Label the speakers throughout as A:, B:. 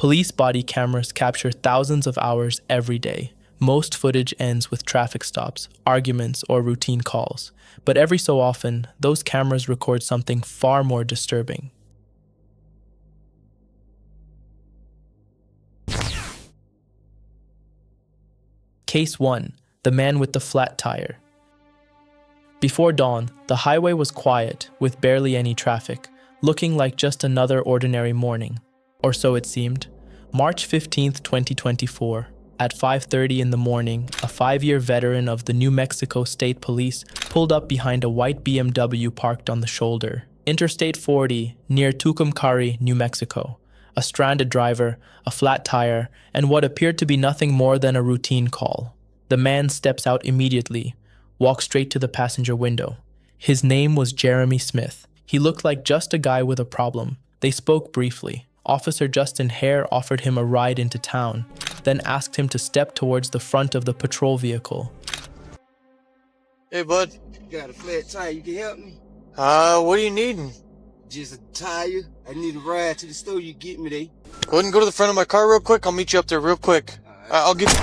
A: Police body cameras capture thousands of hours every day. Most footage ends with traffic stops, arguments, or routine calls. But every so often, those cameras record something far more disturbing. Case 1. The man with the flat tire. Before dawn, the highway was quiet, with barely any traffic, looking like just another ordinary morning. Or so it seemed. March 15, 2024. At 5:30 in the morning, a 5-year veteran of the New Mexico State Police pulled up behind a white BMW parked on the shoulder. Interstate 40, near Tucumcari, New Mexico. A stranded driver, a flat tire, and what appeared to be nothing more than a routine call. The man steps out immediately, walks straight to the passenger window. His name was Jeremy Smith. He looked like just a guy with a problem. They spoke briefly. Officer Justin Hare offered him a ride into town, then asked him to step towards the front of the patrol vehicle.
B: Hey, bud.
C: Got a flat tire, you can help me?
B: What are you needing?
C: Just a tire. I need a ride to the store, you get me there.
B: Go ahead and go to the front of my car real quick. I'll meet you up there real quick. I'll give you...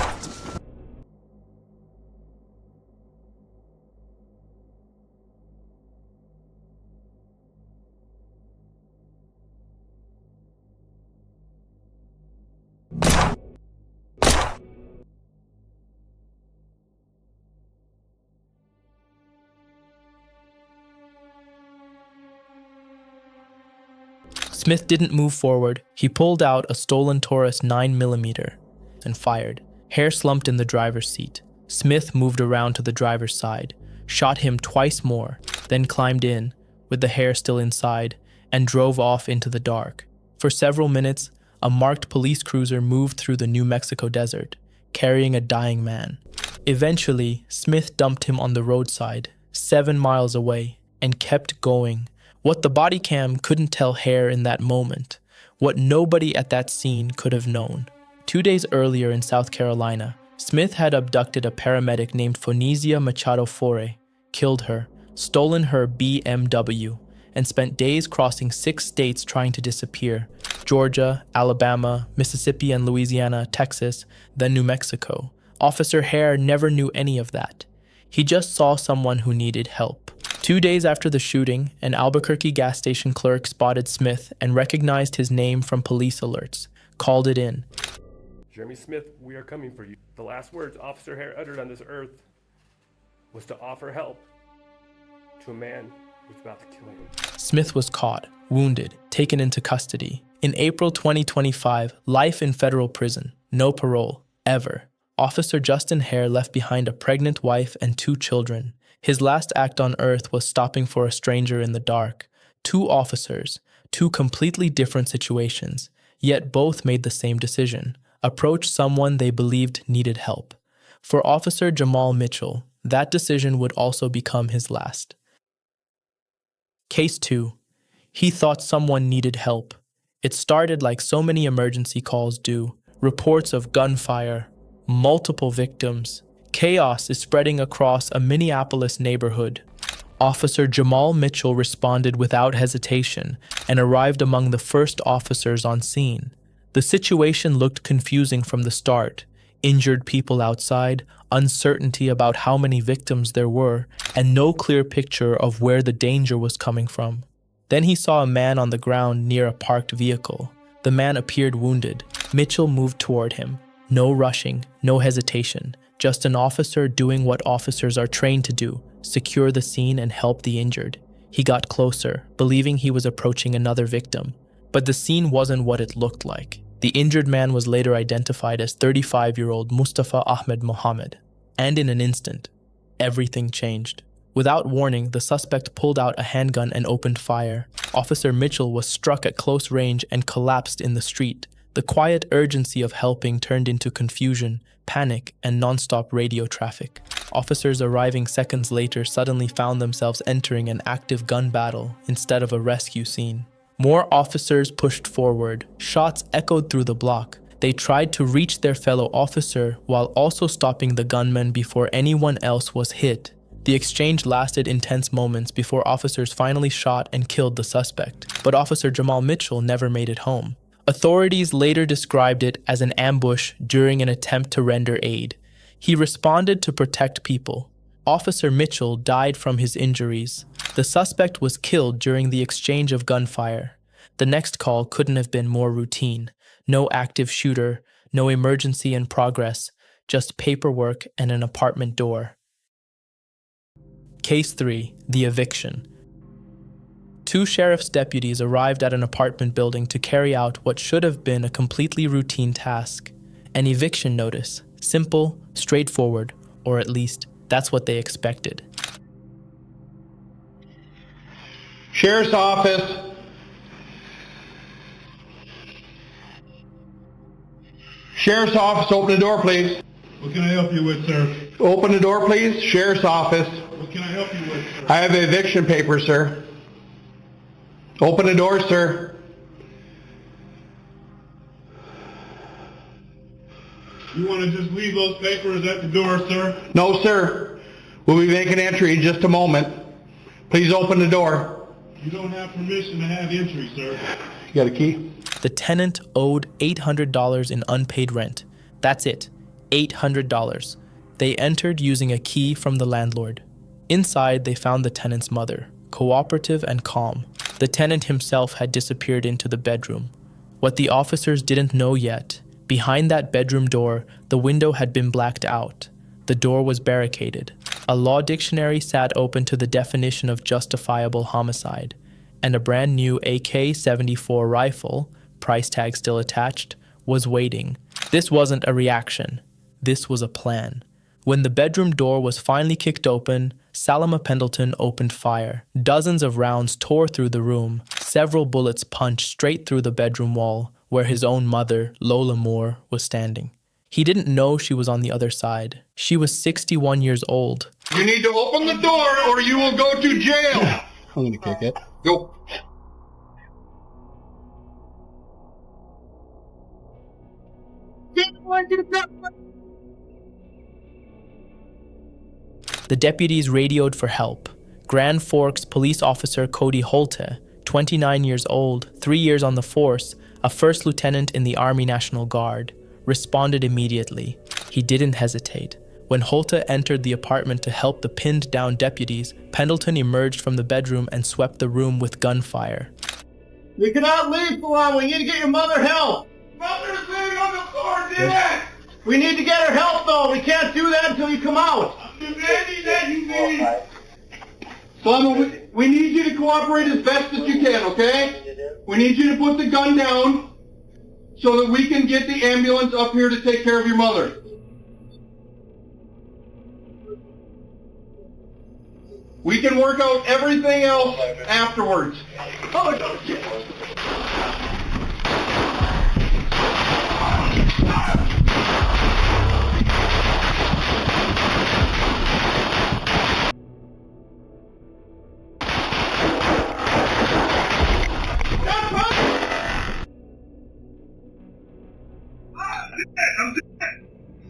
A: Smith didn't move forward. He pulled out a stolen Taurus 9mm and fired. Hare slumped in the driver's seat. Smith moved around to the driver's side, shot him twice more, then climbed in, with the Hare still inside, and drove off into the dark. For several minutes, a marked police cruiser moved through the New Mexico desert, carrying a dying man. Eventually, Smith dumped him on the roadside, 7 miles away, and kept going. What the body cam couldn't tell Hare in that moment, what nobody at that scene could have known. 2 days earlier in South Carolina, Smith had abducted a paramedic named Fonizia Machado Fore, killed her, stolen her BMW, and spent days crossing 6 states trying to disappear: Georgia, Alabama, Mississippi and Louisiana, Texas, then New Mexico. Officer Hare never knew any of that. He just saw someone who needed help. 2 days after the shooting, an Albuquerque gas station clerk spotted Smith and recognized his name from police alerts, called it in.
D: Jeremy Smith, we are coming for you. The last words Officer Hare uttered on this earth was to offer help to a man who was about to kill him.
A: Smith was caught, wounded, taken into custody. In April 2025, life in federal prison, no parole, ever. Officer Justin Hare left behind a pregnant wife and 2 children. His last act on earth was stopping for a stranger in the dark. 2 officers, 2 completely different situations, yet both made the same decision: approach someone they believed needed help. For Officer Jamal Mitchell, that decision would also become his last. Case 2. He thought someone needed help. It started like so many emergency calls do: reports of gunfire, multiple victims. Chaos is spreading across a Minneapolis neighborhood. Officer Jamal Mitchell responded without hesitation and arrived among the first officers on scene. The situation looked confusing from the start: injured people outside, uncertainty about how many victims there were, and no clear picture of where the danger was coming from. Then he saw a man on the ground near a parked vehicle. The man appeared wounded. Mitchell moved toward him. No rushing, no hesitation. Just an officer doing what officers are trained to do: secure the scene and help the injured. He got closer, believing he was approaching another victim. But the scene wasn't what it looked like. The injured man was later identified as 35-year-old Mustafa Ahmed Mohammed. And in an instant, everything changed. Without warning, the suspect pulled out a handgun and opened fire. Officer Mitchell was struck at close range and collapsed in the street. The quiet urgency of helping turned into confusion, panic, and non-stop radio traffic. Officers arriving seconds later suddenly found themselves entering an active gun battle instead of a rescue scene. More officers pushed forward. Shots echoed through the block. They tried to reach their fellow officer while also stopping the gunman before anyone else was hit. The exchange lasted intense moments before officers finally shot and killed the suspect. But Officer Jamal Mitchell never made it home. Authorities later described it as an ambush during an attempt to render aid. He responded to protect people. Officer Mitchell died from his injuries. The suspect was killed during the exchange of gunfire. The next call couldn't have been more routine. No active shooter, no emergency in progress, just paperwork and an apartment door. Case 3. The eviction. 2 sheriff's deputies arrived at an apartment building to carry out what should have been a completely routine task. An eviction notice. Simple, straightforward, or at least that's what they expected.
E: Sheriff's office. Sheriff's office, open the door, please.
F: What can I help you with, sir?
E: Open the door, please. Sheriff's office.
F: What can I help you with, sir?
E: I have the eviction paper, sir. Open the door, sir.
F: You want to just leave those papers at the door, sir?
E: No, sir. We'll be making entry in just a moment. Please open the door.
F: You don't have permission to have entry, sir.
E: You got a key?
A: The tenant owed $800 in unpaid rent. That's it, $800. They entered using a key from the landlord. Inside, they found the tenant's mother, cooperative and calm. The tenant himself had disappeared into the bedroom. What the officers didn't know yet, behind that bedroom door, the window had been blacked out. The door was barricaded. A law dictionary sat open to the definition of justifiable homicide, and a brand new AK-74 rifle, price tag still attached, was waiting. This wasn't a reaction. This was a plan. When the bedroom door was finally kicked open, Salama Pendleton opened fire. Dozens of rounds tore through the room. Several bullets punched straight through the bedroom wall, where his own mother, Lola Moore, was standing. He didn't know she was on the other side. She was 61 years old.
E: You need to open the door or you will go to jail. I'm gonna kick it. Go.
A: The deputies radioed for help. Grand Forks police officer Cody Holte, 29 years old, 3 years on the force, a first lieutenant in the Army National Guard, responded immediately. He didn't hesitate. When Holte entered the apartment to help the pinned-down deputies, Pendleton emerged from the bedroom and swept the room with gunfire.
E: We cannot leave for long. We need to get your mother help.
F: Mother's laying on the floor, damn it!
E: We need to get her help, though. We can't do that until you come out.
F: I'm demanding that you leave!
E: Salama, we need you to cooperate as best as you can, okay? We need you to put the gun down so that we can get the ambulance up here to take care of your mother. We can work out everything else afterwards. Oh, no, shit.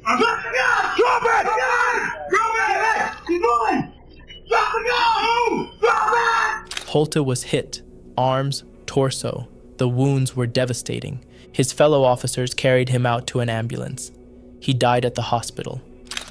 F: I'm Drop the gun! Drop it! Drop it! He's moving! Drop the gun! Drop it!
A: Holte was hit, arms, torso. The wounds were devastating. His fellow officers carried him out to an ambulance. He died at the hospital.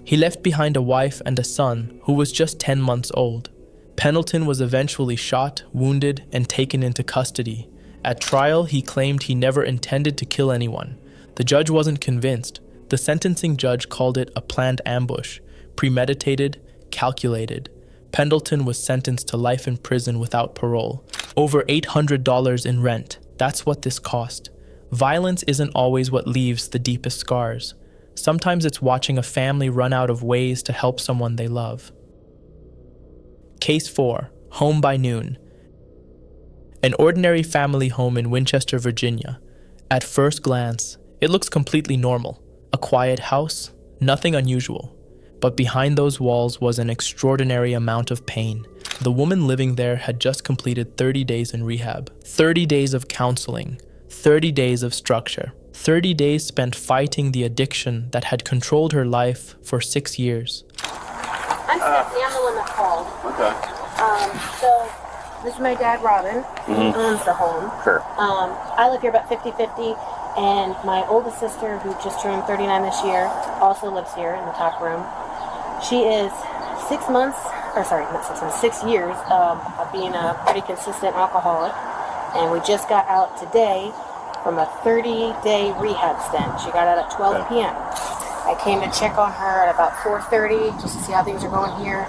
A: He left behind a wife and a son who was just 10 months old. Pendleton was eventually shot, wounded, and taken into custody. At trial, he claimed he never intended to kill anyone. The judge wasn't convinced. The sentencing judge called it a planned ambush, premeditated, calculated. Pendleton was sentenced to life in prison without parole. Over $800 in rent. That's what this cost. Violence isn't always what leaves the deepest scars. Sometimes it's watching a family run out of ways to help someone they love. Case 4. Home by Noon. An ordinary family home in Winchester, Virginia. At first glance, it looks completely normal. A quiet house, nothing unusual. But behind those walls was an extraordinary amount of pain. The woman living there had just completed 30 days in rehab, 30 days of counseling, 30 days of structure, 30 days spent fighting the addiction that had controlled her life for 6 years.
G: I'm Stephanie, I'm the one that called.
H: Okay.
G: So This is my dad, Robin, who owns the home.
H: Sure.
G: I live here about 50-50, and my oldest sister, who just turned 39 this year, also lives here in the top room. She is 6 months, or sorry, not 6 months, 6 years of being a pretty consistent alcoholic, and we just got out today from a 30-day rehab stint. She got out at 12 p.m. I came to check on her at about 4:30 just to see how things are going here.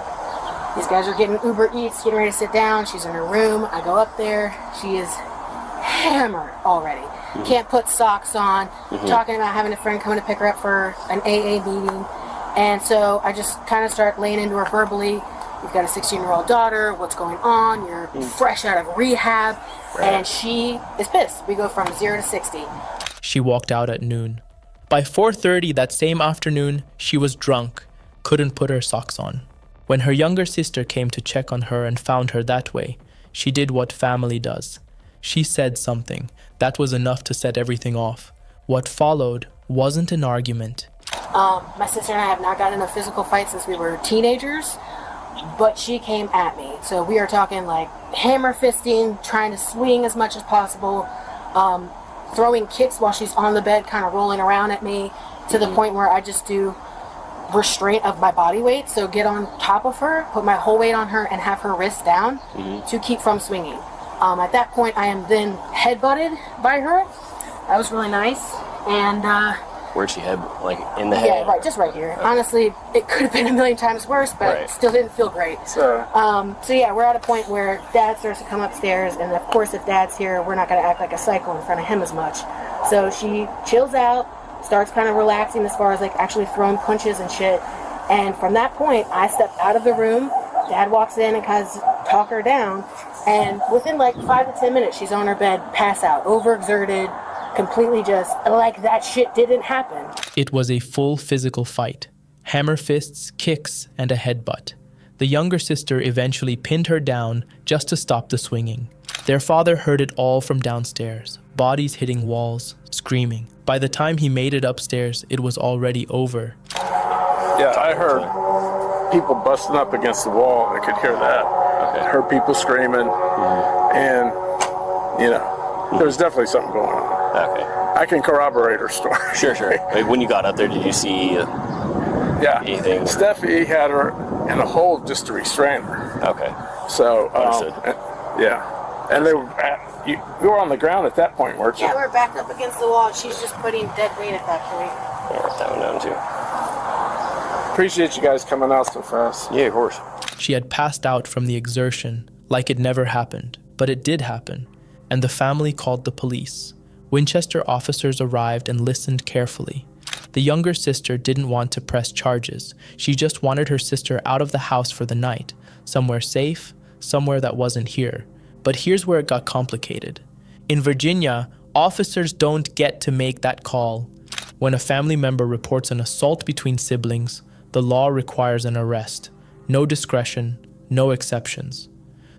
G: These guys are getting Uber Eats, getting ready to sit down. She's in her room. I go up there. She is hammered already. Can't put socks on. Talking about having a friend coming to pick her up for an AA meeting. And so I just kind of start laying into her verbally. You've got a 16-year-old daughter. What's going on? You're fresh out of rehab. And she is pissed. We go from 0 to 60.
A: She walked out at noon. By 4:30 that same afternoon, she was drunk, couldn't put her socks on. When her younger sister came to check on her and found her that way, she did what family does. She said something. That was enough to set everything off. What followed wasn't an argument.
G: My sister and I have not gotten in a physical fight since we were teenagers, but she came at me. So we are talking like hammer fisting, trying to swing as much as possible, throwing kicks while she's on the bed, kind of rolling around at me, to the point where I just do restraint of my body weight. So get on top of her, put my whole weight on her, and have her wrists down to keep from swinging. At that point, I am then head-butted by her. That was really nice. And
H: Where'd she head? Like in the head?
G: yeah, right, just right here. Honestly, it could have been a million times worse, but it still didn't feel great. So yeah, we're at a point where Dad starts to come upstairs, and of course, if Dad's here, we're not going to act like a psycho in front of him as much. So she chills out, starts kind of relaxing as far as like actually throwing punches and shit. And from that point, I step out of the room. Dad walks in and kind of talk her down. And within like 5 to 10 minutes, she's on her bed, pass out, overexerted, completely just like that shit didn't happen.
A: It was a full physical fight. Hammer fists, kicks, and a headbutt. The younger sister eventually pinned her down just to stop the swinging. Their father heard it all from downstairs, bodies hitting walls, screaming. By the time he made it upstairs, it was already over.
I: Yeah, I heard people busting up against the wall. I could hear that. I heard people screaming, and, you know, there was definitely something going on.
H: Okay.
I: I can corroborate her story.
H: Sure. Like when you got up there, did you see anything?
I: Steffi had her in a hold just to restrain her.
H: Okay.
I: So,
H: Understood.
I: yeah. And they were you were on the ground at that point, weren't you?
G: Yeah, we're backed up against the wall. She's just putting dead weight at that point.
H: I'll write that one down too.
I: Appreciate you guys coming out so fast.
H: Yeah, of course.
A: She had passed out from the exertion, like it never happened. But it did happen, and the family called the police. Winchester officers arrived and listened carefully. The younger sister didn't want to press charges. She just wanted her sister out of the house for the night, somewhere safe, somewhere that wasn't here. But here's where it got complicated. In Virginia, officers don't get to make that call. When a family member reports an assault between siblings, the law requires an arrest. No discretion, no exceptions.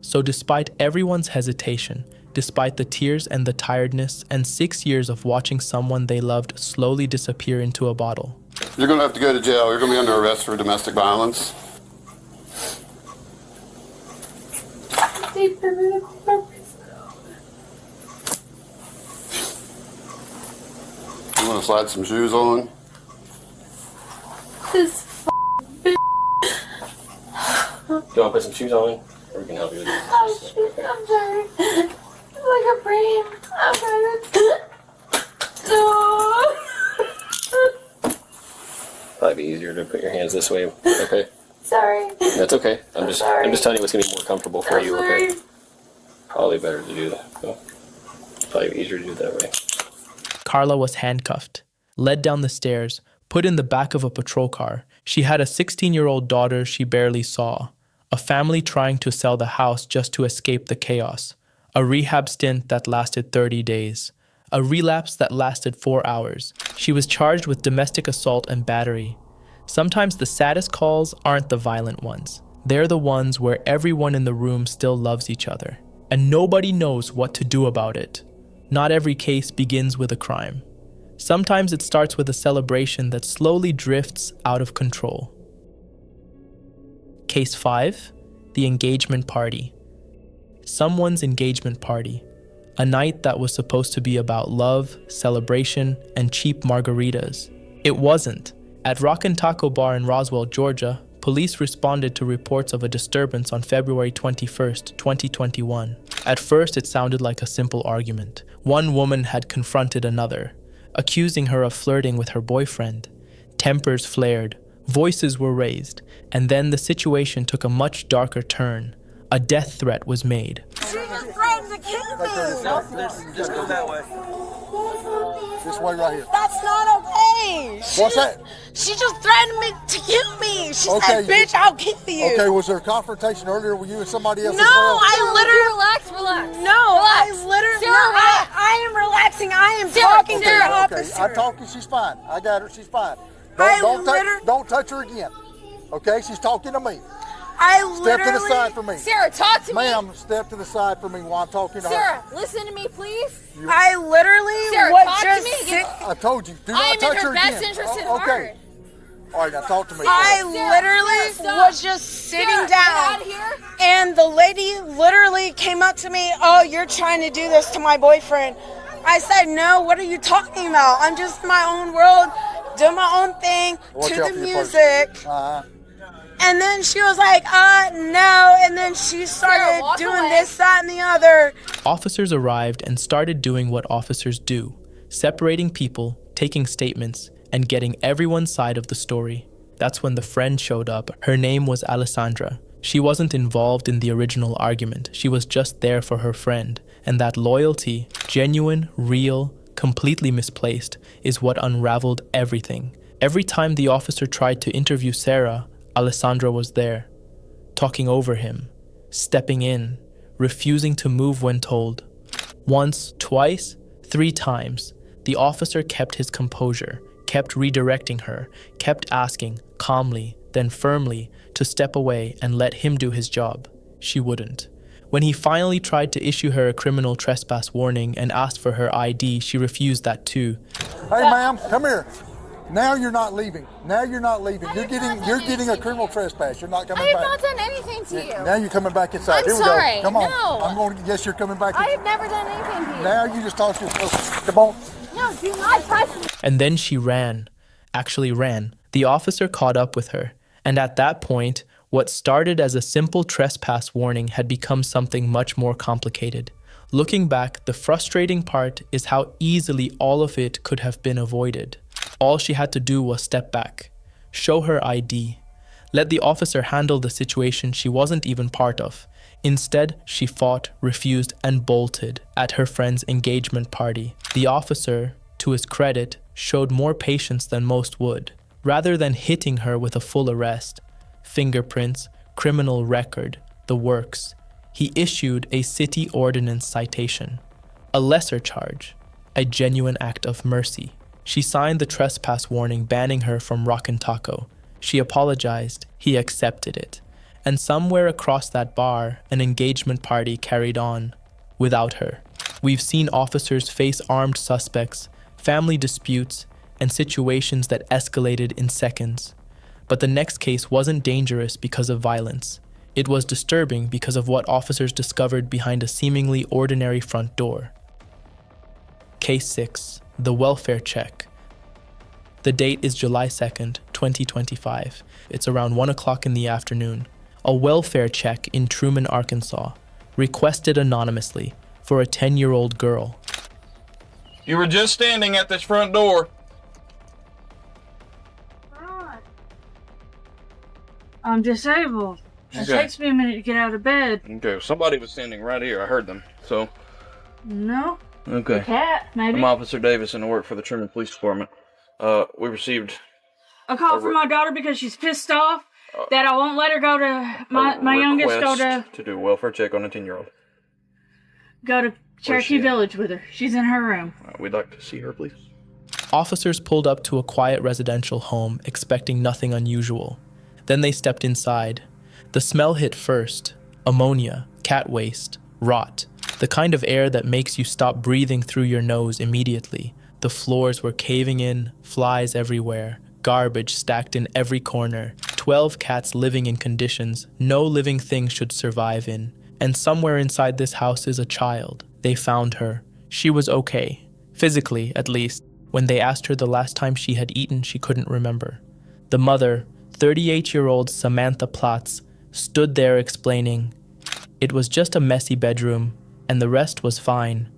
A: So despite everyone's hesitation, despite the tears and the tiredness and 6 years of watching someone they loved slowly disappear into a bottle.
J: You're going to have to go to jail. You're going to be under arrest for domestic violence. You want to slide some shoes on?
H: Do you want to put some shoes on? Or we can help you with this.
G: Oh, shit, I'm sorry. It's like a brain. I'm trying to...
H: Probably be easier to put your hands this way. Okay.
G: Sorry.
H: That's okay. I'm just telling you what's gonna be more comfortable for you. Okay. Probably better to do that. So, probably easier to do it that way.
A: Carla was handcuffed, led down the stairs, put in the back of a patrol car. She had a 16-year-old daughter she barely saw, a family trying to sell the house just to escape the chaos, a rehab stint that lasted 30 days, a relapse that lasted 4 hours. She was charged with domestic assault and battery. Sometimes the saddest calls aren't the violent ones. They're the ones where everyone in the room still loves each other, and nobody knows what to do about it. Not every case begins with a crime. Sometimes it starts with a celebration that slowly drifts out of control. Case 5, the engagement party. someone's engagement party, a night that was supposed to be about love, celebration, and cheap margaritas. It wasn't. At Rockin' Taco Bar in Roswell, Georgia, police responded to reports of a disturbance on February 21st, 2021. At first, it sounded like a simple argument. One woman had confronted another, accusing her of flirting with her boyfriend. Tempers flared, voices were raised, and then the situation took a much darker turn. A death threat was made.
F: She just threatened to kill me.
C: Just go that way. This way right here.
F: That's not okay.
C: What's that?
F: She just threatened me to kill me. She
C: Okay.
F: said, bitch, I'll kill you.
C: Okay, was there a confrontation earlier with you and somebody else
F: No,
C: as well?
F: I literally...
K: Relax.
F: No, I literally...
K: Sarah,
F: no,
K: relax.
F: I am relaxing. I am
K: Sarah,
F: talking to the
C: Okay,
F: officer.
C: I'm talking, she's fine. I got her, she's fine. Don't touch her again. Okay, she's talking to me. Step to the side for me.
K: Sarah, talk to me.
C: Ma'am, step to the side for me while I'm talking to
K: Sarah,
C: her.
K: listen to me, please.
F: I literally
K: Sarah,
F: was
K: talk
F: just
K: to me.
C: I told you, do
K: I
C: not
K: am in
C: touch
K: her
C: her
K: best
C: again.
K: interest at
C: Okay.
K: heart.
C: All right, now talk to me.
F: I literally
K: Sarah,
F: was just sitting
K: Sarah,
F: down,
K: get out of here.
F: and the lady literally came up to me. Oh, you're trying to do this to my boyfriend. I said, no. What are you talking about? I'm just in my own world, doing my own thing
C: Watch
F: to
C: out
F: the
C: for your purse.
F: music.
C: Uh-huh.
F: And then she was like, no. And then she started
K: walk
F: doing
K: away.
F: this, that, and the other.
A: Officers arrived and started doing what officers do, separating people, taking statements, and getting everyone's side of the story. That's when the friend showed up. Her name was Alessandra. She wasn't involved in the original argument. She was just there for her friend. And that loyalty, genuine, real, completely misplaced, is what unraveled everything. Every time the officer tried to interview Sarah, Alessandra was there, talking over him, stepping in, refusing to move when told. Once, twice, 3 times, the officer kept his composure, kept redirecting her, kept asking, calmly, then firmly, to step away and let him do his job. She wouldn't. When he finally tried to issue her a criminal trespass warning and asked for her ID, she refused that too.
C: Hey, ma'am, come here. Now you're not leaving. You're getting a criminal trespass. You're not coming
K: I have
C: back.
K: not done anything to you.
C: Now you're coming back inside.
K: I'm
C: Here we
K: sorry.
C: go. Come on.
K: No.
C: Yes, you're coming back.
K: I have never done anything to you.
C: Now you just talk to yourself. Come on.
K: No, do not touch me.
A: And then she ran. Actually ran. The officer caught up with her. And at that point, what started as a simple trespass warning had become something much more complicated. Looking back, the frustrating part is how easily all of it could have been avoided. All she had to do was step back, show her ID, let the officer handle the situation she wasn't even part of. Instead, she fought, refused, and bolted at her friend's engagement party. The officer, to his credit, showed more patience than most would. Rather than hitting her with a full arrest, fingerprints, criminal record, the works, he issued a city ordinance citation, a lesser charge, a genuine act of mercy. She signed the trespass warning banning her from Rockin' Taco. She apologized, he accepted it. And somewhere across that bar, an engagement party carried on without her. We've seen officers face armed suspects, family disputes, and situations that escalated in seconds. But the next case wasn't dangerous because of violence. It was disturbing because of what officers discovered behind a seemingly ordinary front door. Case 6. The welfare check. The date is July 2nd, 2025. It's around 1 o'clock in the afternoon. A welfare check in Truman, Arkansas, requested anonymously for a 10-year-old girl.
L: You were just standing at this front door.
M: I'm disabled. It
L: Okay.
M: takes me a minute to get out of bed.
L: Okay, somebody was standing right here. I heard them. So,
M: No.
L: okay.
M: Cat, maybe.
L: I'm Officer Davis and I work for the Truman Police Department. We received
M: A call from my daughter because she's pissed off that I won't let her go to my youngest
L: request to do a welfare check on a 10-year-old.
M: go to Cherokee Village with her. She's in her room.
L: We'd like to see her, please.
A: Officers pulled up to a quiet residential home, expecting nothing unusual. Then they stepped inside. The smell hit first: ammonia, cat waste, rot. The kind of air that makes you stop breathing through your nose immediately. The floors were caving in, flies everywhere, garbage stacked in every corner, 12 cats living in conditions no living thing should survive in. And somewhere inside this house is a child. They found her. She was okay. Physically, at least. When they asked her the last time she had eaten, she couldn't remember. The mother, 38-year-old Samantha Platz, stood there explaining, "It was just a messy bedroom, and the rest was fine."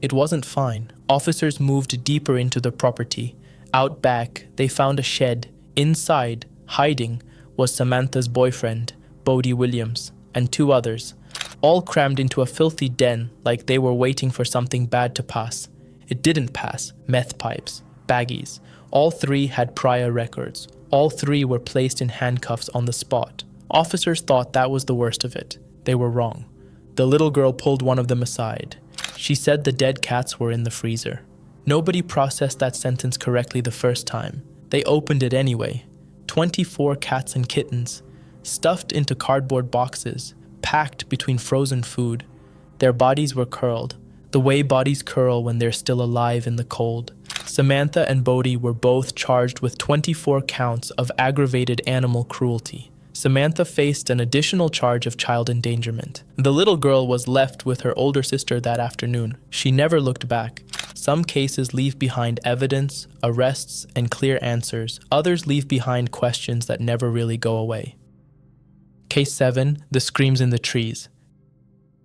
A: It wasn't fine. Officers moved deeper into the property. Out back, they found a shed. Inside, hiding, was Samantha's boyfriend, Bodie Williams, and 2 others, all crammed into a filthy den like they were waiting for something bad to pass. It didn't pass. Meth pipes, baggies. All 3 had prior records. All 3 were placed in handcuffs on the spot. Officers thought that was the worst of it. They were wrong. The little girl pulled one of them aside. She said the dead cats were in the freezer. Nobody processed that sentence correctly the first time. They opened it anyway. 24 cats and kittens, stuffed into cardboard boxes, packed between frozen food. Their bodies were curled, the way bodies curl when they're still alive in the cold. Samantha and Bodie were both charged with 24 counts of aggravated animal cruelty. Samantha faced an additional charge of child endangerment. The little girl was left with her older sister that afternoon. She never looked back. Some cases leave behind evidence, arrests, and clear answers. Others leave behind questions that never really go away. Case 7, the screams in the trees.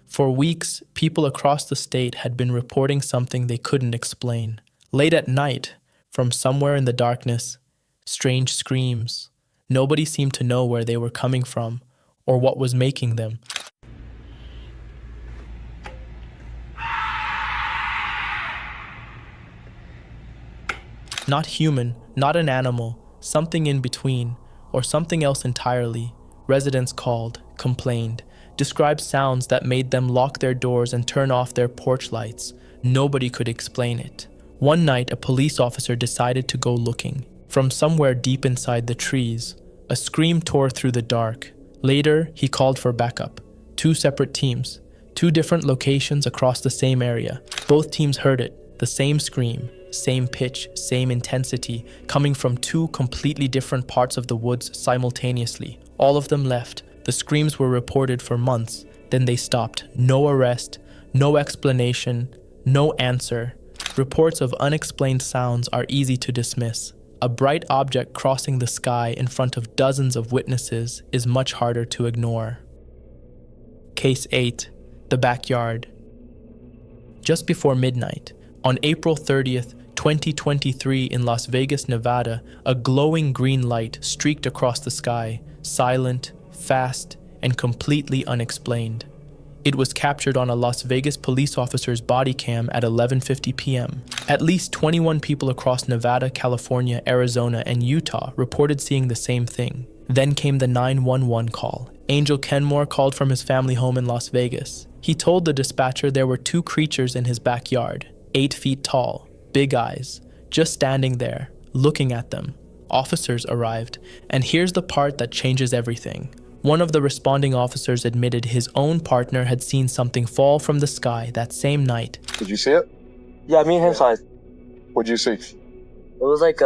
A: For weeks, people across the state had been reporting something they couldn't explain. Late at night, from somewhere in the darkness, strange screams. Nobody seemed to know where they were coming from or what was making them. Not human, not an animal, something in between, or something else entirely. Residents called, complained, described sounds that made them lock their doors and turn off their porch lights. Nobody could explain it. One night, a police officer decided to go looking. From somewhere deep inside the trees, a scream tore through the dark. Later, he called for backup. 2 separate teams, 2 different locations across the same area. Both teams heard it, the same scream, same pitch, same intensity, coming from 2 completely different parts of the woods simultaneously. All of them left. The screams were reported for months. Then they stopped. No arrest, no explanation, no answer. Reports of unexplained sounds are easy to dismiss. A bright object crossing the sky in front of dozens of witnesses is much harder to ignore. Case 8, the backyard. Just before midnight, on April 30th, 2023 in Las Vegas, Nevada, a glowing green light streaked across the sky, silent, fast, and completely unexplained. It was captured on a Las Vegas police officer's body cam at 11:50 p.m. At least 21 people across Nevada, California, Arizona, and Utah reported seeing the same thing. Then came the 911 call. Angel Kenmore called from his family home in Las Vegas. He told the dispatcher there were 2 creatures in his backyard, 8 feet tall, big eyes, just standing there, looking at them. Officers arrived, and here's the part that changes everything. One of the responding officers admitted his own partner had seen something fall from the sky that same night.
N: Did you see it?
O: Yeah, me and him saw it.
N: What'd you see?
O: It was like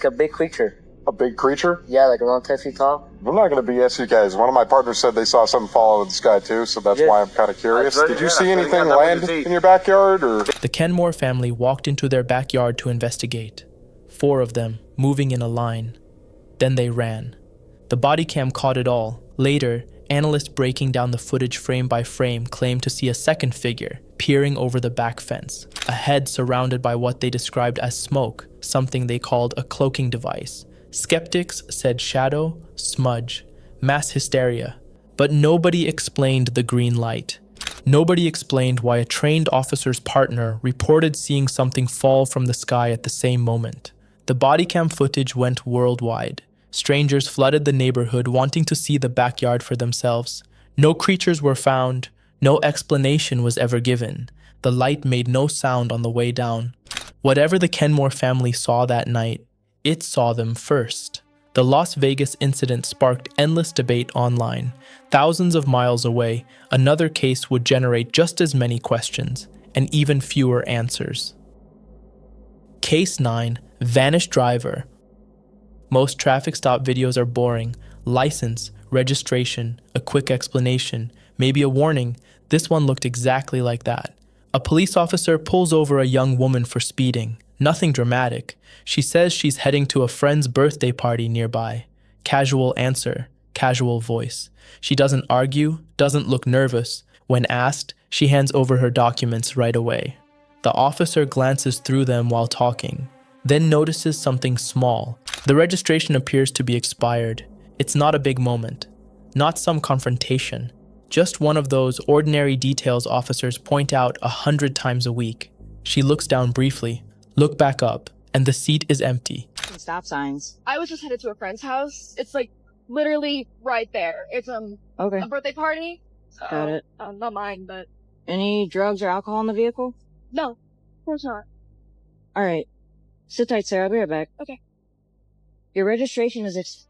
O: a big creature.
N: A big creature?
O: Yeah, like around 10 feet tall.
N: I'm not going to BS you guys. One of my partners said they saw something fall out of the sky too, so that's why I'm kind of curious. Did you see anything land in your backyard? Or?
A: The Kenmore family walked into their backyard to investigate. 4 of them, moving in a line. Then they ran. The body cam caught it all. Later, analysts breaking down the footage frame by frame claimed to see a second figure peering over the back fence, a head surrounded by what they described as smoke, something they called a cloaking device. Skeptics said shadow, smudge, mass hysteria, but nobody explained the green light. Nobody explained why a trained officer's partner reported seeing something fall from the sky at the same moment. The body cam footage went worldwide. Strangers flooded the neighborhood wanting to see the backyard for themselves. No creatures were found. No explanation was ever given. The light made no sound on the way down. Whatever the Kenmore family saw that night, it saw them first. The Las Vegas incident sparked endless debate online. Thousands of miles away, another case would generate just as many questions and even fewer answers. Case 9, Vanished Driver. Most traffic stop videos are boring. License, registration, a quick explanation, maybe a warning. This one looked exactly like that. A police officer pulls over a young woman for speeding. Nothing dramatic. She says she's heading to a friend's birthday party nearby. Casual answer, casual voice. She doesn't argue, doesn't look nervous. When asked, she hands over her documents right away. The officer glances through them while talking, then notices something small. The registration appears to be expired. It's not a big moment, not some confrontation, just one of those ordinary details officers point out 100 times a week. She looks down briefly, look back up, and the seat is empty.
P: Stop signs.
K: I was just headed to a friend's house. It's like literally right there. It's
P: Okay.
K: a birthday party.
P: Got it.
K: Not mine, but
P: Any drugs or alcohol in the vehicle?
K: no, of course not.
P: All right. Sit tight, Sarah. I'll be right back.
K: Okay.
P: Your registration is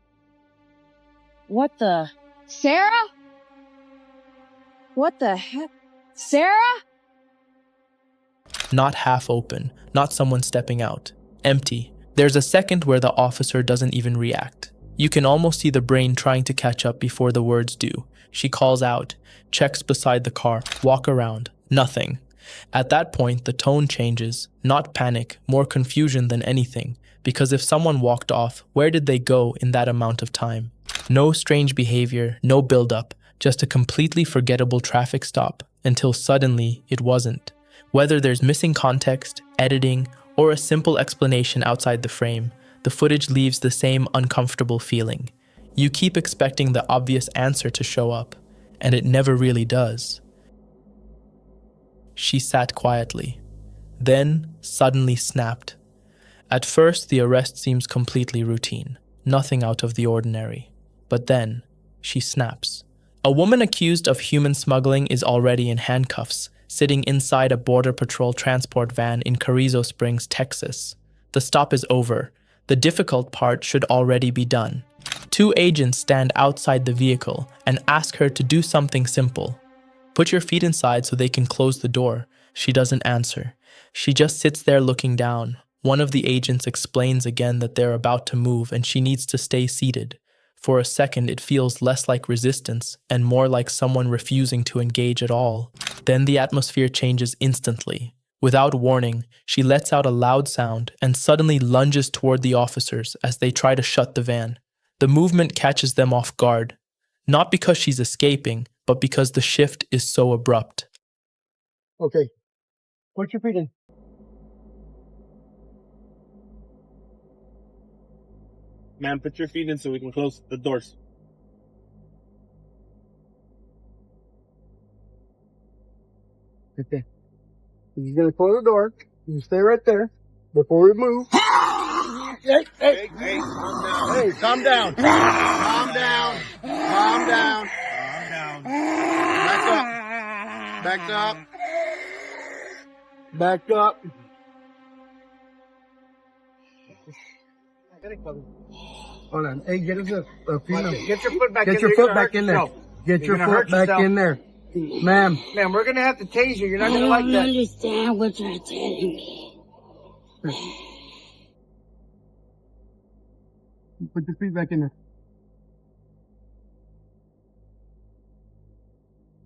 P: What the?
K: Sarah?
P: What the heck? Sarah?
A: Not half open, not someone stepping out. Empty. There's a second where the officer doesn't even react. You can almost see the brain trying to catch up before the words do. She calls out, checks beside the car, walk around. Nothing. At that point, the tone changes. Not panic, more confusion than anything. Because if someone walked off, where did they go in that amount of time? No strange behavior, no build-up, just a completely forgettable traffic stop, until suddenly it wasn't. Whether there's missing context, editing, or a simple explanation outside the frame, the footage leaves the same uncomfortable feeling. You keep expecting the obvious answer to show up, and it never really does. She sat quietly, then suddenly snapped. At first, the arrest seems completely routine, nothing out of the ordinary. But then, she snaps. A woman accused of human smuggling is already in handcuffs, sitting inside a Border Patrol transport van in Carrizo Springs, Texas. The stop is over. The difficult part should already be done. 2 agents stand outside the vehicle and ask her to do something simple. Put your feet inside so they can close the door. She doesn't answer. She just sits there looking down. One of the agents explains again that they're about to move and she needs to stay seated. For a second, it feels less like resistance and more like someone refusing to engage at all. Then the atmosphere changes instantly. Without warning, she lets out a loud sound and suddenly lunges toward the officers as they try to shut the van. The movement catches them off guard, not because she's escaping, but because the shift is so abrupt.
C: Okay. Put your feet in.
Q: Ma'am, put your feet in so we can close the doors.
C: Okay. He's gonna close the door. You stay right there before we move. Hey, calm down. Calm down. Calm down. Back up. Back up. Back up. Hold on. Hey, get your foot back in there. Get your foot back in there. Get your foot back in there. Ma'am.
Q: Ma'am, we're gonna have to tase you. You're not gonna like that.
K: I don't understand what you're telling me.
C: Put your feet back in there.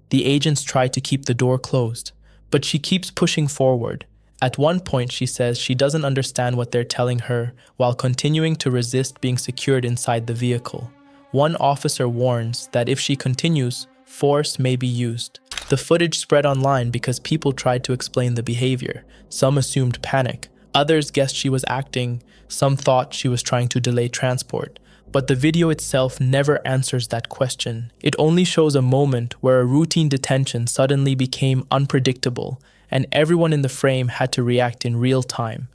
A: The agents try to keep the door closed, but she keeps pushing forward. At one point, she says she doesn't understand what they're telling her while continuing to resist being secured inside the vehicle. One officer warns that if she continues, force may be used. The footage spread online because people tried to explain the behavior. Some assumed panic. Others guessed she was acting. Some thought she was trying to delay transport. But the video itself never answers that question. It only shows a moment where a routine detention suddenly became unpredictable, and everyone in the frame had to react in real time.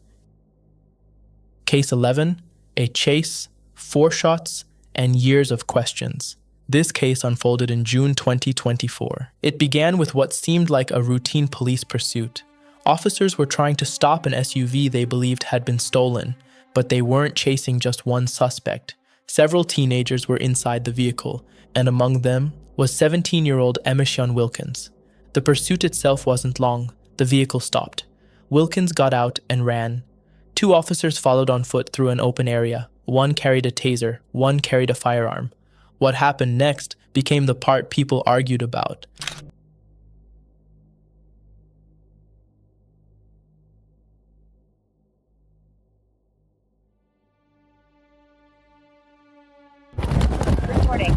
A: Case 11, a chase, 4 shots, and years of questions. This case unfolded in June 2024. It began with what seemed like a routine police pursuit. Officers were trying to stop an SUV they believed had been stolen, but they weren't chasing just one suspect. Several teenagers were inside the vehicle, and among them was 17-year-old Emerson Wilkins. The pursuit itself wasn't long. The vehicle stopped. Wilkins got out and ran. 2 officers followed on foot through an open area. One carried a taser, one carried a firearm. What happened next became the part people argued about.
C: Recording.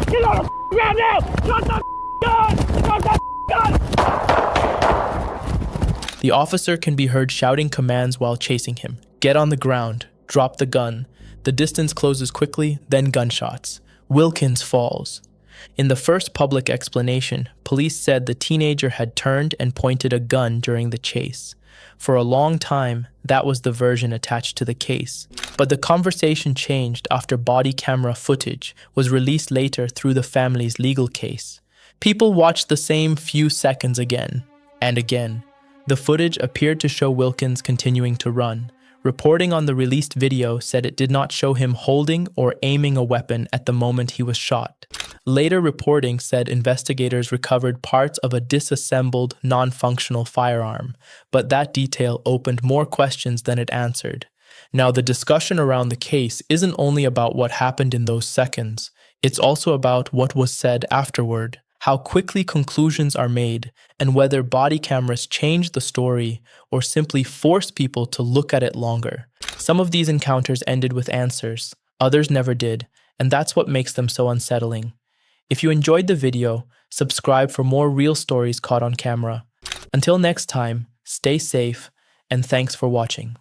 C: Get on the ground now! Drop the gun! Drop the gun!
A: The officer can be heard shouting commands while chasing him. Get on the ground. Drop the gun. The distance closes quickly, then gunshots. Wilkins falls. In the first public explanation, police said the teenager had turned and pointed a gun during the chase. For a long time, that was the version attached to the case. But the conversation changed after body camera footage was released later through the family's legal case. People watched the same few seconds again and again. The footage appeared to show Wilkins continuing to run. Reporting on the released video said it did not show him holding or aiming a weapon at the moment he was shot. Later reporting said investigators recovered parts of a disassembled, non-functional firearm, but that detail opened more questions than it answered. Now, the discussion around the case isn't only about what happened in those seconds, it's also about what was said afterward, how quickly conclusions are made, and whether body cameras change the story or simply force people to look at it longer. Some of these encounters ended with answers, others never did, and that's what makes them so unsettling. If you enjoyed the video, subscribe for more real stories caught on camera. Until next time, stay safe, and thanks for watching.